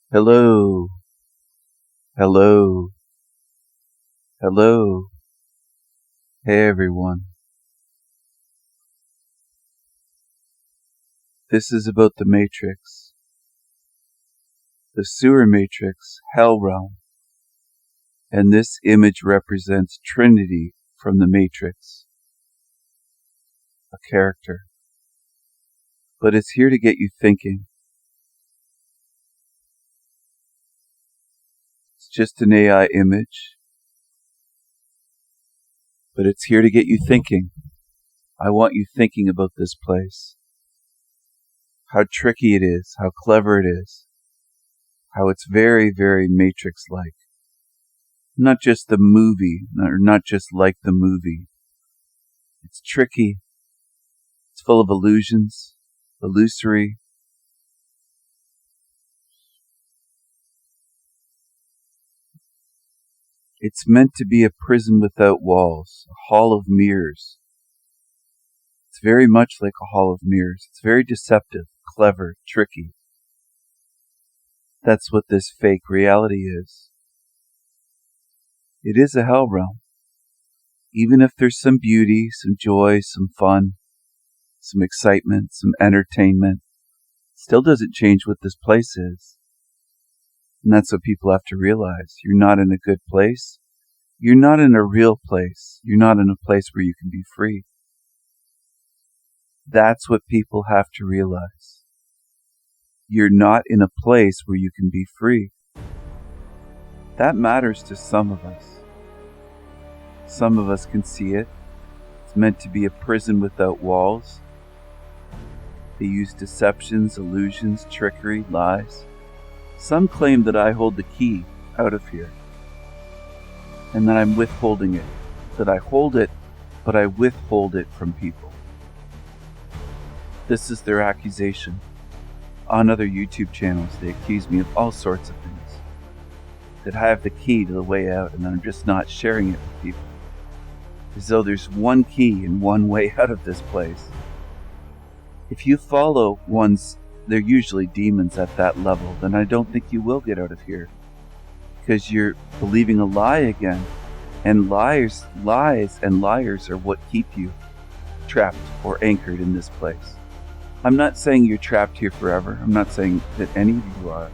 Hello, hello, hello. Hey everyone. This is about the Matrix, the sewer matrix, Hell Realm, and this image represents Trinity from the Matrix, a character. But it's here to get you thinking. It's just an AI image, but it's here to get you thinking. I want you thinking about this place. How tricky it is, how clever it is, how it's very, very Matrix-like. Not just the movie, or not just like the movie. It's tricky. It's full of illusions, illusory. It's meant to be a prison without walls, a hall of mirrors. It's very much like a hall of mirrors. It's very deceptive, clever, tricky. That's what this fake reality is. It is a hell realm. Even if there's some beauty, some joy, some fun, some excitement, some entertainment, still doesn't change what this place is. And that's what people have to realize. You're not in a good place. You're not in a real place. You're not in a place where you can be free. That's what people have to realize. You're not in a place where you can be free. That matters to some of us. Some of us can see it. It's meant to be a prison without walls. They use deceptions, illusions, trickery, lies. Some claim that I hold the key out of here, and that I'm withholding it, that I hold it, but I withhold it from people. This is their accusation. On other YouTube channels, they accuse me of all sorts of things, that I have the key to the way out, and I'm just not sharing it with people, as though there's one key and one way out of this place. If you follow one's, they're usually demons at that level, then I don't think you will get out of here, because you're believing a lie again, and lies and liars are what keep you trapped or anchored in this place. I'm not saying you're trapped here forever. I'm not saying that any of you are.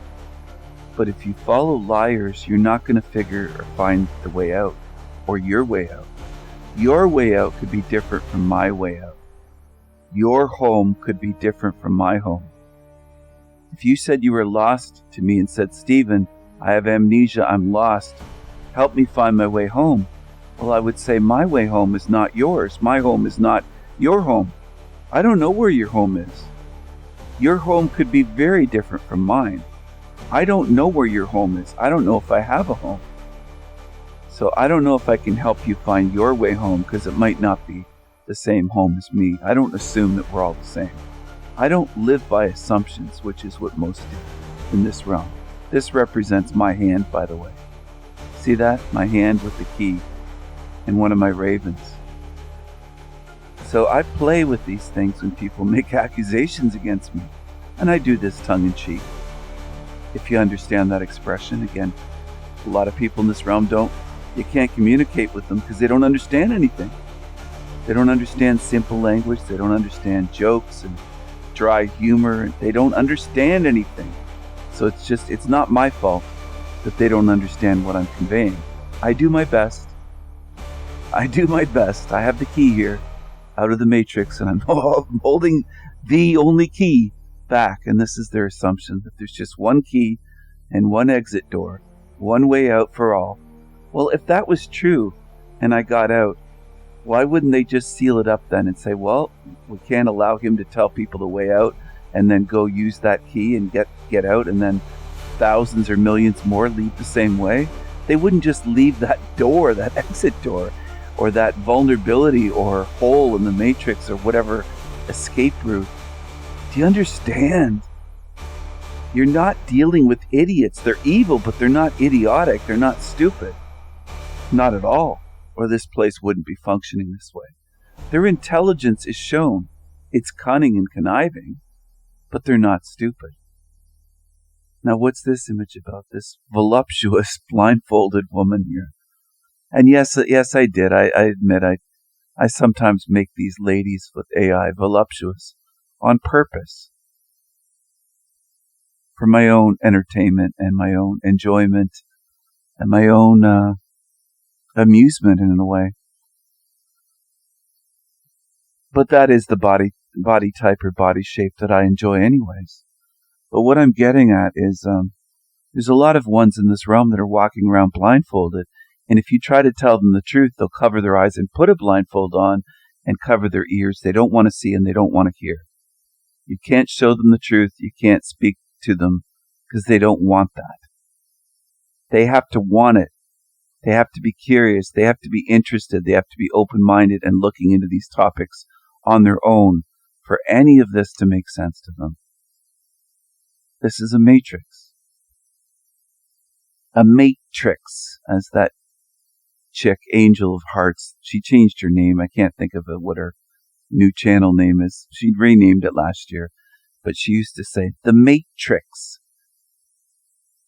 But if you follow liars, you're not going to figure or find the way out, or your way out. Your way out could be different from my way out. Your home could be different from my home. If you said you were lost to me and said, Stephen, I have amnesia, I'm lost, help me find my way home. Well, I would say my way home is not yours. My home is not your home. I don't know where your home is. Your home could be very different from mine. I don't know where your home is. I don't know if I have a home. So I don't know if I can help you find your way home, because it might not be the same home as me. I don't assume that we're all the same. I don't live by assumptions, which is what most do in this realm. This represents my hand, by the way. See that? My hand with the key and one of my ravens. So I play with these things when people make accusations against me. And I do this tongue-in-cheek. If you understand that expression, again, a lot of people in this realm you can't communicate with them because they don't understand anything. They don't understand simple language. They don't understand jokes and dry humor. They don't understand anything. So it's not my fault that they don't understand what I'm conveying. I do my best. I have the key here out of the Matrix, and I'm holding the only key back. And this is their assumption, that there's just one key and one exit door, one way out for all. Well, if that was true and I got out, why wouldn't they just seal it up then and say, well, we can't allow him to tell people the way out, and then go use that key and get out, and then thousands or millions more leave the same way? They wouldn't just leave that door, that exit door, or that vulnerability or hole in the Matrix or whatever escape route. Do you understand? You're not dealing with idiots. They're evil, but they're not idiotic. They're not stupid. Not at all. Or this place wouldn't be functioning this way. Their intelligence is shown. It's cunning and conniving, but they're not stupid. Now, what's this image about? This voluptuous, blindfolded woman here. And yes, I did. I admit I sometimes make these ladies with AI voluptuous on purpose for my own entertainment and my own enjoyment and my own amusement in a way. But that is the body type or body shape that I enjoy anyways. But what I'm getting at is there's a lot of ones in this realm that are walking around blindfolded. And if you try to tell them the truth, they'll cover their eyes and put a blindfold on and cover their ears. They don't want to see and they don't want to hear. You can't show them the truth. You can't speak to them because they don't want that. They have to want it. They have to be curious. They have to be interested. They have to be open-minded and looking into these topics on their own for any of this to make sense to them. This is a matrix. A matrix, as that chick, Angel of Hearts, she changed her name. I can't think of what her new channel name is. She renamed it last year. But she used to say, the matrix.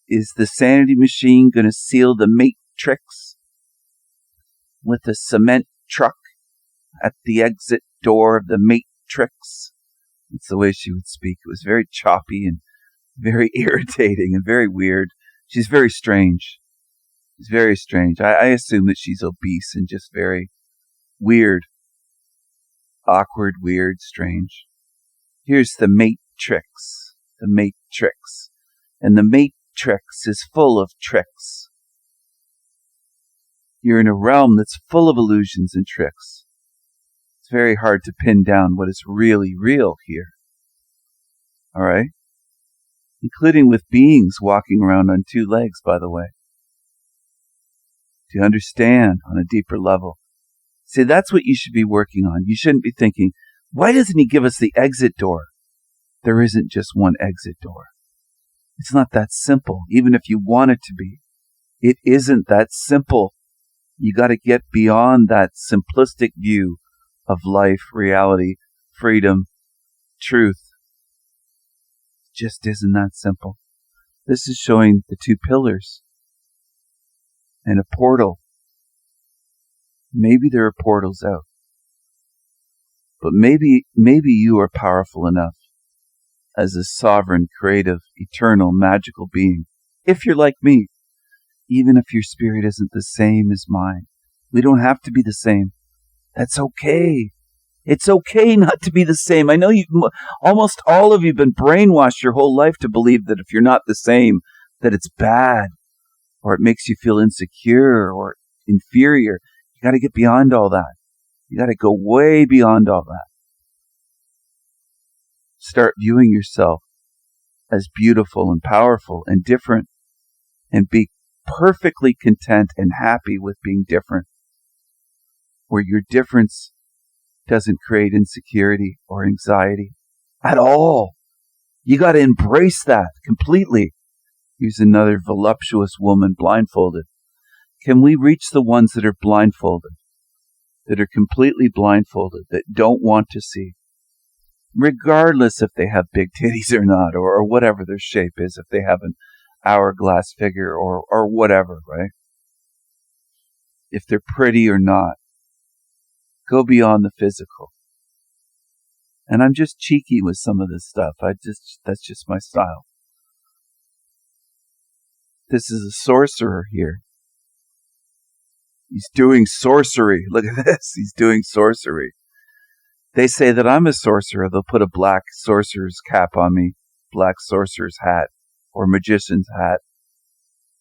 Is the sanity machine going to seal the matrix with a cement truck at the exit door of the matrix? That's the way she would speak. It was very choppy and very irritating and very weird. She's very strange. She's very strange. I assume that she's obese and just very weird. Awkward, weird, strange. Here's the matrix. The matrix. And the matrix is full of tricks. You're in a realm that's full of illusions and tricks. It's very hard to pin down what is really real here. All right? Including with beings walking around on two legs, by the way. To understand on a deeper level. See, that's what you should be working on. You shouldn't be thinking, why doesn't he give us the exit door? There isn't just one exit door. It's not that simple, even if you want it to be. It isn't that simple. You got to get beyond that simplistic view of life, reality, freedom, truth. It just isn't that simple. This is showing the two pillars and a portal. Maybe there are portals out. But maybe you are powerful enough as a sovereign, creative, eternal, magical being. If you're like me, even if your spirit isn't the same as mine, we don't have to be the same. That's okay. It's okay not to be the same. I know almost all of you have been brainwashed your whole life to believe that if you're not the same, that it's bad, or it makes you feel insecure or inferior. You got to get beyond all that. You got to go way beyond all that. Start viewing yourself as beautiful and powerful and different, and be perfectly content and happy with being different, where your difference doesn't create insecurity or anxiety at all. You got to embrace that completely. Here's another voluptuous woman blindfolded. Can we reach the ones that are blindfolded, that are completely blindfolded, that don't want to see, regardless if they have big titties or not, or whatever their shape is, if they have an hourglass figure or whatever, right? If they're pretty or not. Go beyond the physical. And I'm just cheeky with some of this stuff. That's just my style. This is a sorcerer here. He's doing sorcery. Look at this. He's doing sorcery. They say that I'm a sorcerer. They'll put a black sorcerer's cap on me, black sorcerer's hat, or magician's hat.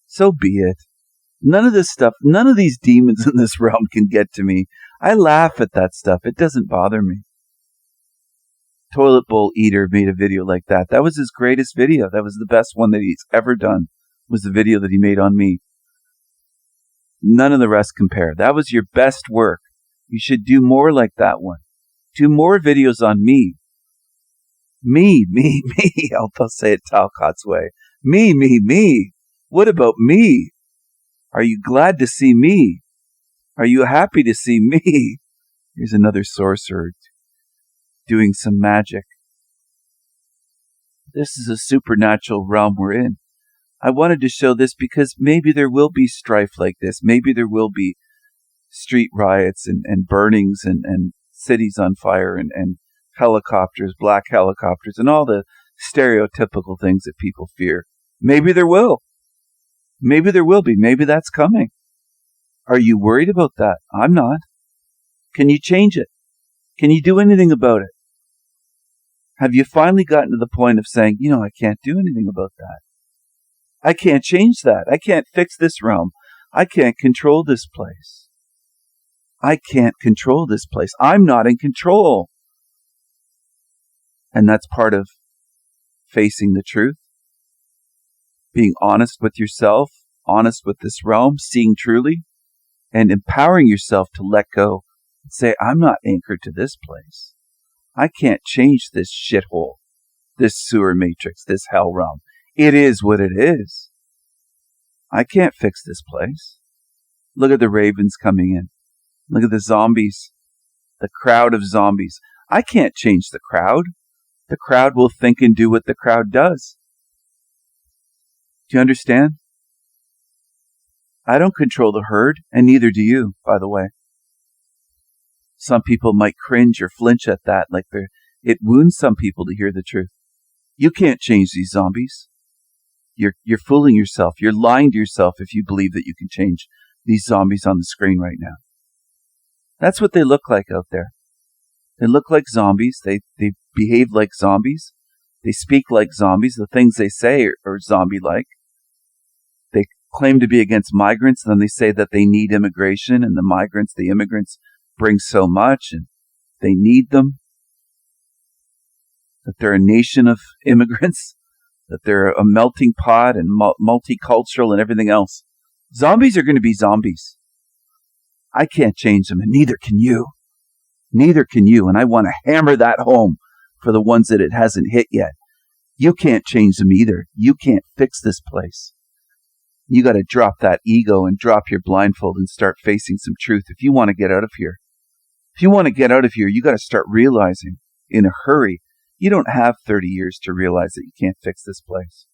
So be it. None of this stuff, none of these demons in this realm can get to me. I laugh at that stuff. It doesn't bother me. Toilet Bowl Eater made a video like that. That was his greatest video. That was the best one that he's ever done, was the video that he made on me. None of the rest compare. That was your best work. You should do more like that one. Do more videos on me. Me. I'll say it Talcott's way. Me. What about me? Are you glad to see me? Are you happy to see me? Here's another sorcerer doing some magic. This is a supernatural realm we're in. I wanted to show this because maybe there will be strife like this. Maybe there will be street riots and burnings and cities on fire and helicopters, black helicopters, and all the stereotypical things that people fear. Maybe there will. Maybe there will be. Maybe that's coming. Are you worried about that? I'm not. Can you change it? Can you do anything about it? Have you finally gotten to the point of saying, I can't do anything about that. I can't change that. I can't fix this realm. I can't control this place. I can't control this place. I'm not in control. And that's part of facing the truth, being honest with yourself, honest with this realm, seeing truly, and empowering yourself to let go and say, I'm not anchored to this place. I can't change this shithole, this sewer matrix, this hell realm. It is what it is. I can't fix this place. Look at the ravens coming in. Look at the zombies, the crowd of zombies. I can't change the crowd. The crowd will think and do what the crowd does. Do you understand? I don't control the herd, and neither do you, by the way. Some people might cringe or flinch at that, it wounds some people to hear the truth. You can't change these zombies. You're fooling yourself. You're lying to yourself if you believe that you can change these zombies on the screen right now. That's what they look like out there. They look like zombies. They behave like zombies. They speak like zombies. The things they say are zombie-like. They claim to be against migrants, and then they say that they need immigration, and the immigrants bring so much, and they need them. That they're a nation of immigrants, that they're a melting pot and multicultural and everything else. Zombies are going to be zombies. I can't change them, and neither can you. Neither can you, and I want to hammer that home for the ones that it hasn't hit yet. You can't change them either. You can't fix this place. You got to drop that ego and drop your blindfold and start facing some truth if you want to get out of here. If you want to get out of here, you got to start realizing in a hurry. You don't have 30 years to realize that you can't fix this place.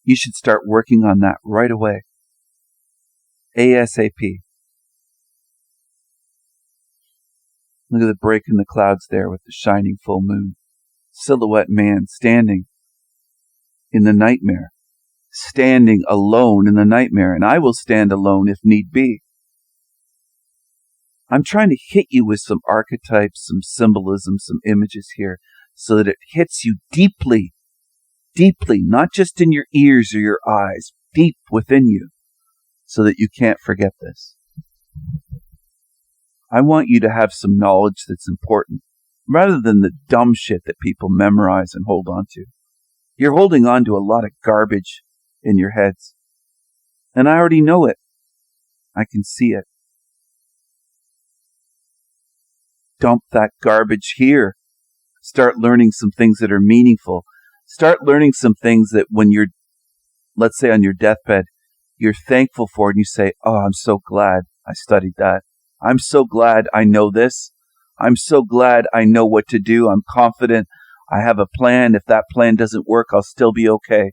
You should start working on that right away. ASAP. Look at the break in the clouds there with the shining full moon. Silhouette man standing in the nightmare. Standing alone in the nightmare. And I will stand alone if need be. I'm trying to hit you with some archetypes, some symbolism, some images here so that it hits you deeply, deeply, not just in your ears or your eyes, deep within you so that you can't forget this. I want you to have some knowledge that's important rather than the dumb shit that people memorize and hold on to. You're holding on to a lot of garbage in your heads. And I already know it. I can see it. Dump that garbage here. Start learning some things that are meaningful. Start learning some things that when you're, let's say on your deathbed, you're thankful for, and you say, oh, I'm so glad I studied that. I'm so glad I know this. I'm so glad I know what to do. I'm confident. I have a plan. If that plan doesn't work, I'll still be okay.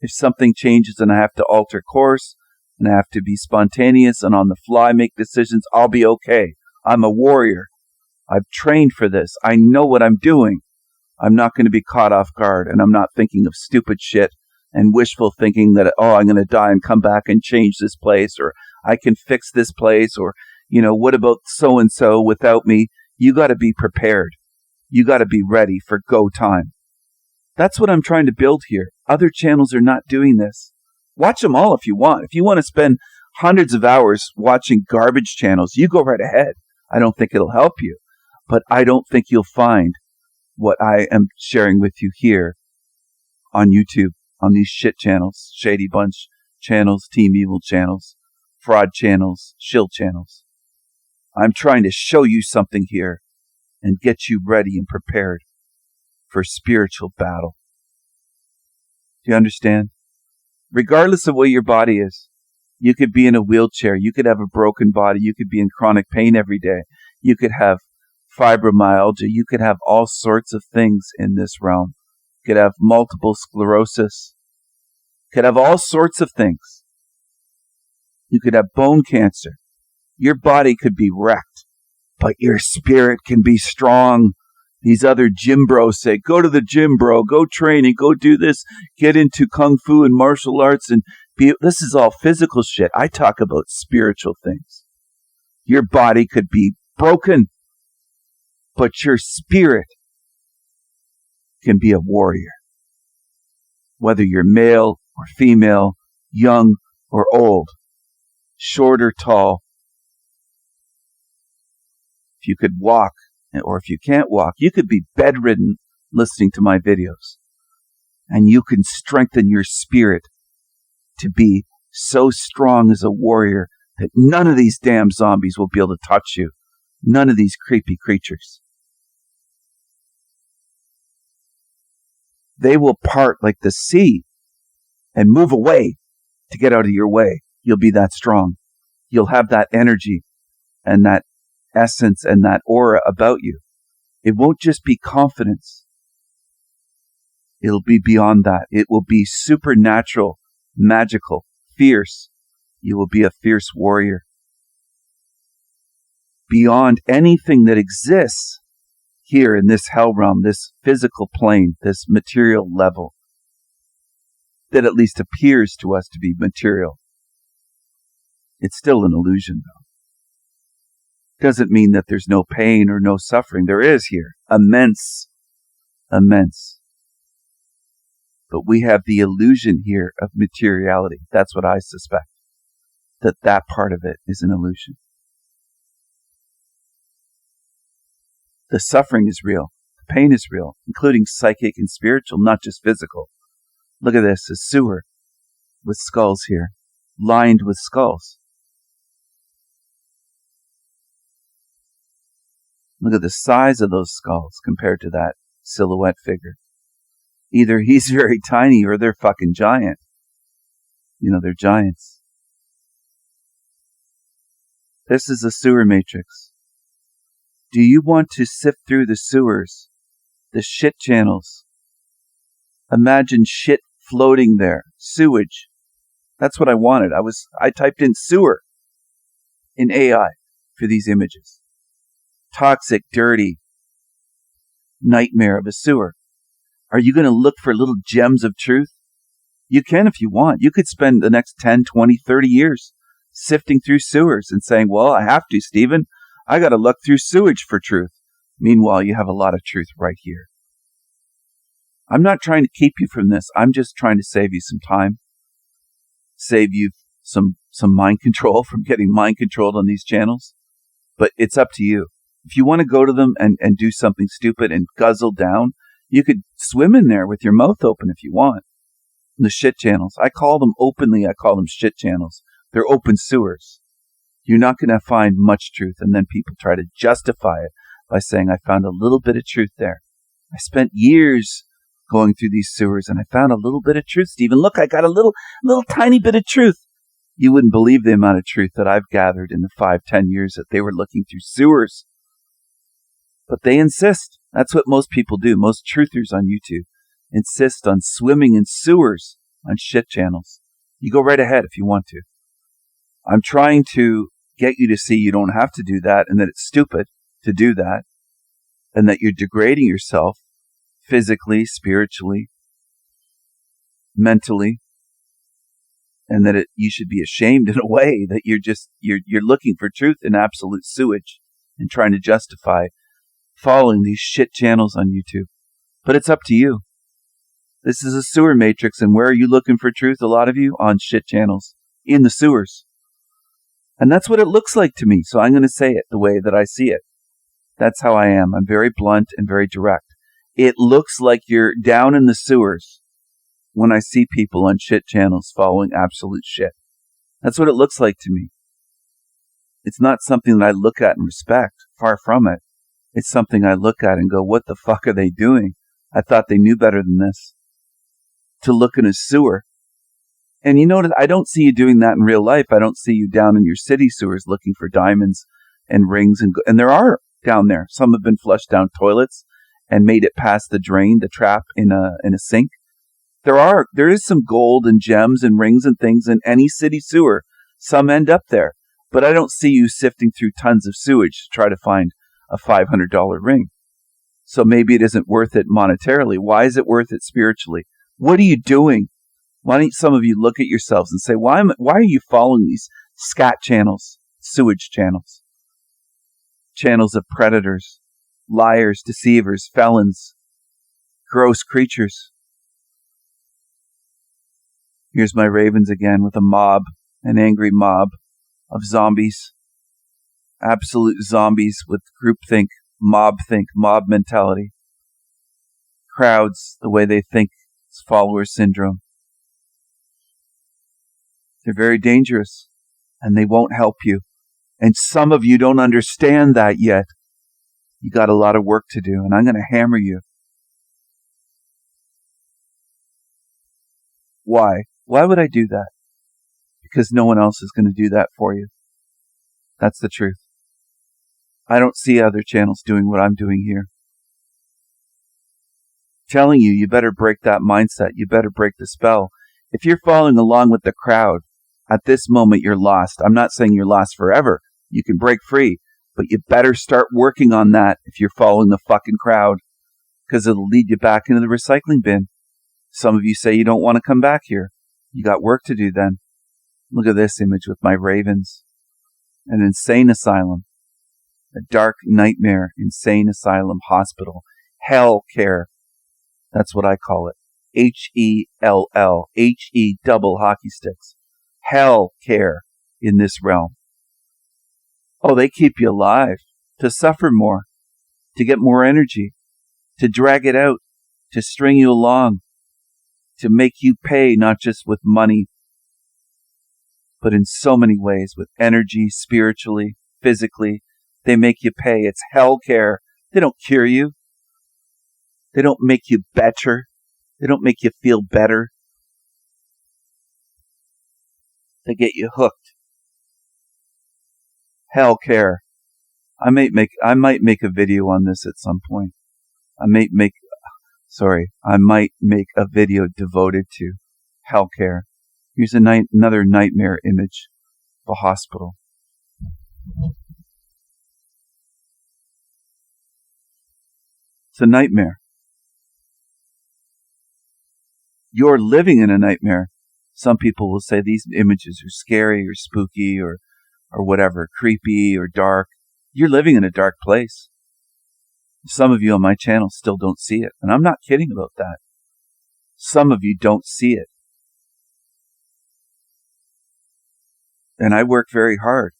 If something changes and I have to alter course and I have to be spontaneous and on the fly make decisions, I'll be okay. I'm a warrior. I've trained for this. I know what I'm doing. I'm not going to be caught off guard, and I'm not thinking of stupid shit and wishful thinking that, oh, I'm going to die and come back and change this place, or I can fix this place, or, what about so-and-so without me? You got to be prepared. You got to be ready for go time. That's what I'm trying to build here. Other channels are not doing this. Watch them all if you want. If you want to spend hundreds of hours watching garbage channels, you go right ahead. I don't think it'll help you. But I don't think you'll find what I am sharing with you here on YouTube, on these shit channels, Shady Bunch channels, Team Evil channels, fraud channels, shill channels. I'm trying to show you something here and get you ready and prepared for spiritual battle. Do you understand? Regardless of what your body is, you could be in a wheelchair, you could have a broken body, you could be in chronic pain every day, you could have fibromyalgia, you could have all sorts of things in this realm. You could have multiple sclerosis. You could have all sorts of things. You could have bone cancer. Your body could be wrecked, but your spirit can be strong. These other gym bros say, go to the gym, bro, go training, go do this, get into kung fu and martial arts. And this is all physical shit. I talk about spiritual things. Your body could be broken, but your spirit can be a warrior. Whether you're male or female, young or old, short or tall. If you could walk, or if you can't walk, you could be bedridden listening to my videos. And you can strengthen your spirit to be so strong as a warrior that none of these damn zombies will be able to touch you. None of these creepy creatures. They will part like the sea and move away to get out of your way. You'll be that strong. You'll have that energy and that essence and that aura about you. It won't just be confidence. It'll be beyond that. It will be supernatural, magical, fierce. You will be a fierce warrior. Beyond anything that exists here in this hell realm, this physical plane, this material level, that at least appears to us to be material. It's still an illusion, though. Doesn't mean that there's no pain or no suffering. There is here. Immense. But we have the illusion here of materiality. That's what I suspect. That part of it is an illusion. The suffering is real. The pain is real, including psychic and spiritual, not just physical. Look at this, a sewer with skulls here, lined with skulls. Look at the size of those skulls compared to that silhouette figure. Either he's very tiny or they're fucking giant. You know, they're giants. This is a sewer matrix. Do you want to sift through the sewers, the shit channels? Imagine shit floating there, sewage. That's what I wanted. I typed in sewer in AI for these images. Toxic, dirty nightmare of a sewer. Are you going to look for little gems of truth? You can if you want. You could spend the next 10, 20, 30 years sifting through sewers and saying, well, I have to, Stephen. I got to look through sewage for truth. Meanwhile, you have a lot of truth right here. I'm not trying to keep you from this. I'm just trying to save you some time. Save you some mind control from getting mind controlled on these channels. But it's up to you. If you want to go to them and do something stupid and guzzle down, you could swim in there with your mouth open if you want. The shit channels. I call them openly, I call them shit channels. They're open sewers. You're not going to find much truth, and then people try to justify it by saying, I found a little bit of truth there. I spent years going through these sewers, and I found a little bit of truth, Stephen. Look, I got a little tiny bit of truth. You wouldn't believe the amount of truth that I've gathered in the 5-10 years that they were looking through sewers. But they insist. That's what most people do. Most truthers on YouTube insist on swimming in sewers on shit channels. You go right ahead if you want to. I'm trying to get you to see you don't have to do that, and that it's stupid to do that, and that you're degrading yourself physically, spiritually, mentally, and that you should be ashamed in a way that you're looking for truth in absolute sewage and trying to justify following these shit channels on YouTube. But it's up to you. This is a sewer matrix, and where are you looking for truth? A lot of you on shit channels in the sewers. And that's what it looks like to me, so I'm going to say it the way that I see it. That's how I am. I'm very blunt and very direct. It looks like you're down in the sewers when I see people on shit channels following absolute shit. That's what it looks like to me. It's not something that I look at and respect. Far from it. It's something I look at and go, what the fuck are they doing? I thought they knew better than this. To look in a sewer. And you know, I don't see you doing that in real life. I don't see you down in your city sewers looking for diamonds and rings. And there are down there. Some have been flushed down toilets. and made it past the drain, the trap in a sink. There is some gold and gems and rings and things in any city sewer. Some end up there, but I don't see you sifting through tons of sewage to try to find a $500 ring. So maybe it isn't worth it monetarily. Why is it worth it spiritually? What are you doing? Why don't some of you look at yourselves and say, why are you following these scat channels, sewage channels, channels of predators, liars, deceivers, felons, gross creatures? Here's my ravens again with a mob, an angry mob of zombies, absolute zombies with groupthink, mob mentality. Crowds, the way they think, it's follower syndrome. They're very dangerous, and they won't help you. And some of you don't understand that yet. You got a lot of work to do, and I'm going to hammer you. Why? Why would I do that? Because no one else is going to do that for you. That's the truth. I don't see other channels doing what I'm doing here. Telling you, you better break that mindset. You better break the spell. If you're following along with the crowd, at this moment you're lost. I'm not saying you're lost forever. You can break free. But you better start working on that if you're following the fucking crowd. Because it'll lead you back into the recycling bin. Some of you say you don't want to come back here. You got work to do then. Look at this image with my ravens. An insane asylum. A dark nightmare insane asylum hospital. Hell care. That's what I call it. H-E-L-L. H-E double hockey sticks. Hell care in this realm. Oh, they keep you alive. To suffer more. To get more energy. To drag it out. To string you along. To make you pay not just with money, but in so many ways, with energy, spiritually, physically. They make you pay. It's hell care. They don't cure you. They don't make you better. They don't make you feel better. They get you hooked. Hell care. I might make a video on this at some point. I might make a video devoted to hell care. Here's another nightmare image of a hospital. It's a nightmare. You're living in a nightmare. Some people will say these images are scary or spooky or whatever, creepy or dark. You're living in a dark place. Some of you on my channel still don't see it. And I'm not kidding about that. Some of you don't see it. And I work very hard.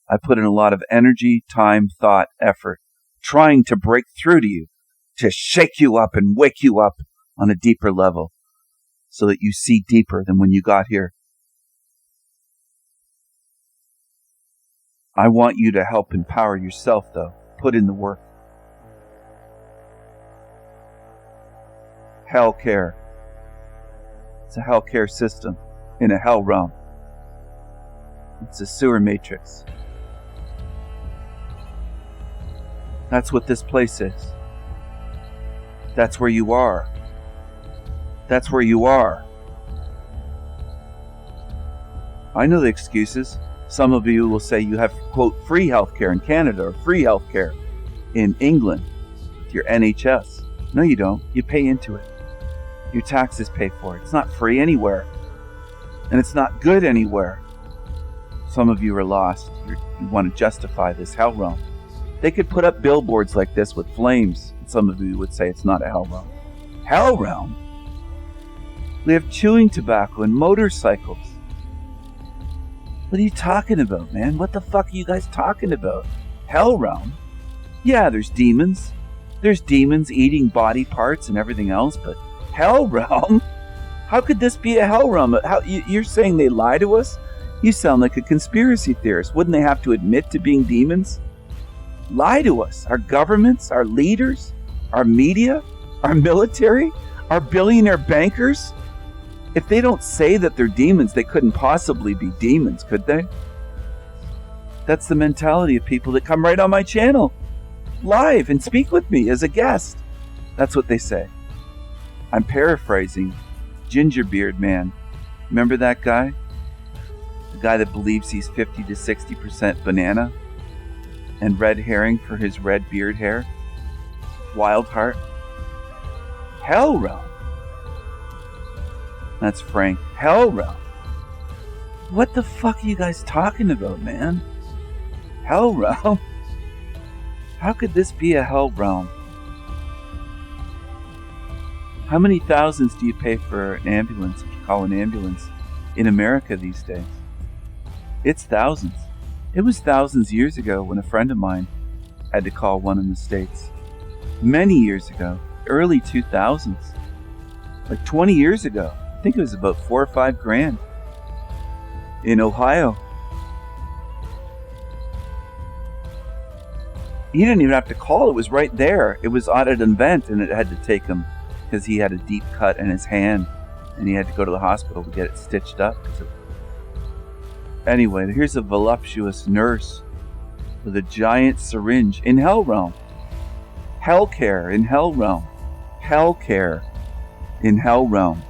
I put in a lot of energy, time, thought, effort, trying to break through to you, to shake you up and wake you up on a deeper level so that you see deeper than when you got here. I want you to help empower yourself, though. Put in the work. Hell care. It's a hell care system in a hell realm. It's a sewer matrix. That's what this place is. That's where you are. That's where you are. I know the excuses. Some of you will say you have, quote, free healthcare in Canada or free healthcare in England with your NHS. No, you don't. You pay into it. Your taxes pay for it. It's not free anywhere. And it's not good anywhere. Some of you are lost. You want to justify this hell realm. They could put up billboards like this with flames. And some of you would say it's not a hell realm. Hell realm? We have chewing tobacco and motorcycles. What are you talking about, man? What the fuck are you guys talking about? Hell realm? Yeah, there's demons. There's demons eating body parts and everything else, but hell realm? How could this be a hell realm? You're saying they lie to us? You sound like a conspiracy theorist. Wouldn't they have to admit to being demons? Lie to us. Our governments, our leaders, our media, our military, our billionaire bankers. If they don't say that they're demons, they couldn't possibly be demons, could they? That's the mentality of people that come right on my channel, live, and speak with me as a guest. That's what they say. I'm paraphrasing. Gingerbeard Man. Remember that guy? The guy that believes he's 50 to 60% banana and red herring for his red beard hair? Wildheart. Hell Realm. That's Frank. Hell Realm. What the fuck are you guys talking about, man? Hell Realm? How could this be a Hell Realm? How many thousands do you pay for an ambulance, if you call an ambulance, in America these days? It's thousands. It was thousands years ago when a friend of mine had to call one in the States. Many years ago, early 2000s. Like 20 years ago. I think it was about $4 or $5 grand in Ohio. He didn't even have to call. It was right there. It was at an event, and it had to take him because he had a deep cut in his hand, and he had to go to the hospital to get it stitched up. Anyway, here's a voluptuous nurse with a giant syringe in Hell Realm. Hell Care in Hell Realm. Hell Care in Hell Realm.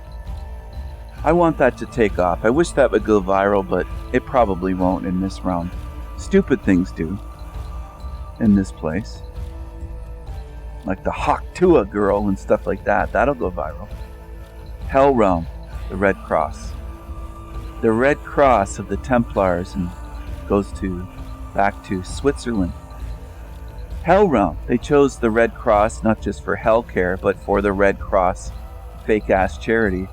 I want that to take off. I wish that would go viral, but it probably won't in this realm. Stupid things do in this place. Like the Haktua girl and stuff like that. That'll go viral. Hell Realm, the Red Cross. The Red Cross of the Templars and goes back to Switzerland. Hell Realm. They chose the Red Cross not just for hell care, but for the Red Cross fake ass charity,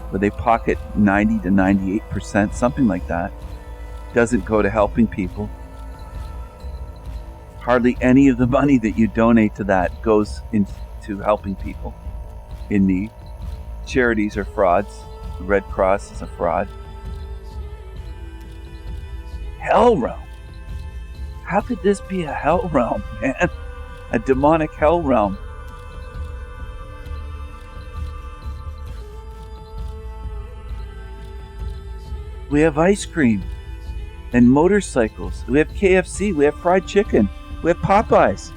where they pocket 90 to 98%, something like that. Doesn't go to helping people. Hardly any of the money that you donate to that goes into helping people in need. Charities are frauds. The Red Cross is a fraud. Hell Realm. How could this be a Hell Realm, man? A demonic Hell Realm. We have ice cream and motorcycles. We have KFC. We have fried chicken. We have Popeyes.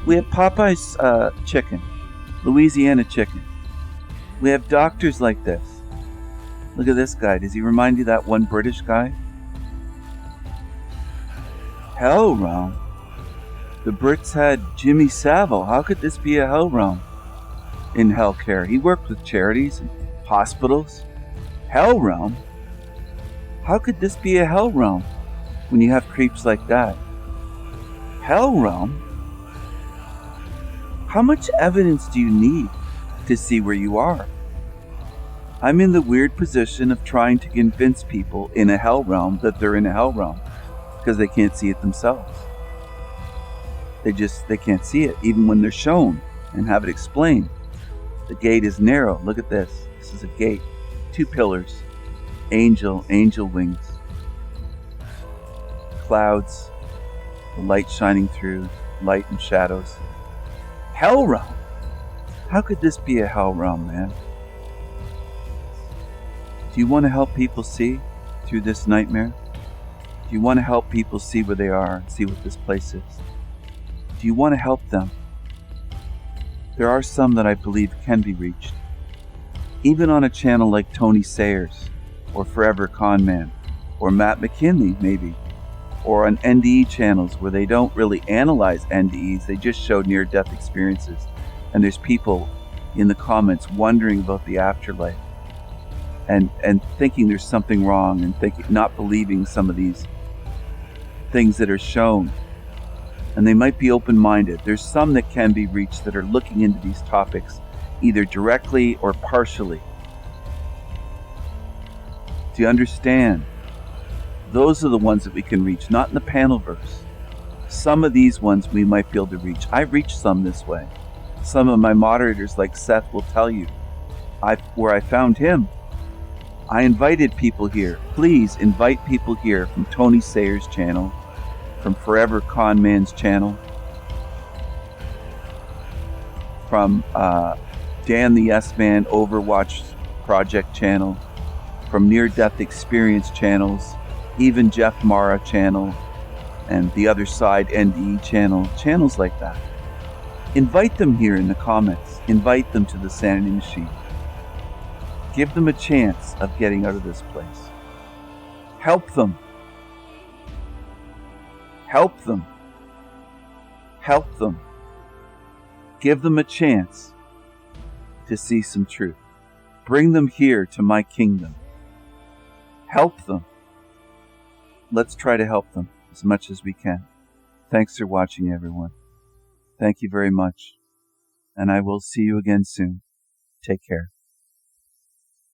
We have Popeyes chicken. Louisiana chicken. We have doctors like this. Look at this guy. Does he remind you of that one British guy? Hell Realm. The Brits had Jimmy Savile. How could this be a Hell Realm in healthcare? He worked with charities and hospitals. Hell Realm. How could this be a Hell Realm when you have creeps like that? Hell Realm? How much evidence do you need to see where you are? I'm in the weird position of trying to convince people in a Hell Realm that they're in a Hell Realm because they can't see it themselves. They can't see it even when they're shown and have it explained. The gate is narrow. Look at this. This is a gate. 2 pillars. Angel wings. Clouds. The light shining through. Light and shadows. Hell Realm. How could this be a Hell Realm, man? Do you want to help people see through this nightmare? Do you want to help people see where they are and see what this place is? Do you want to help them? There are some that I believe can be reached. Even on a channel like Tony Sayers, or Forever Con Man, or Matt McKinley maybe, or on NDE channels where they don't really analyze NDEs, they just show near-death experiences. And there's people in the comments wondering about the afterlife and thinking there's something wrong and not believing some of these things that are shown. And they might be open-minded. There's some that can be reached that are looking into these topics either directly or partially. Do you understand? Those are the ones that we can reach, not in the panelverse. Some of these ones we might be able to reach. I've reached some this way. Some of my moderators like Seth will tell you where I found him. I invited people here. Please invite people here from Tony Sayers' channel, from Forever Con Man's channel, from Dan the Yes Man Overwatch Project channel, from Near Death Experience channels, even Jeff Mara channel, and the Other Side NDE channel, channels like that. Invite them here in the comments. Invite them to the Sanity Machine. Give them a chance of getting out of this place. Help them. Help them. Help them. Give them a chance to see some truth. Bring them here to my kingdom. Help them. Let's try to help them as much as we can. Thanks for watching, everyone. Thank you very much. And I will see you again soon. Take care.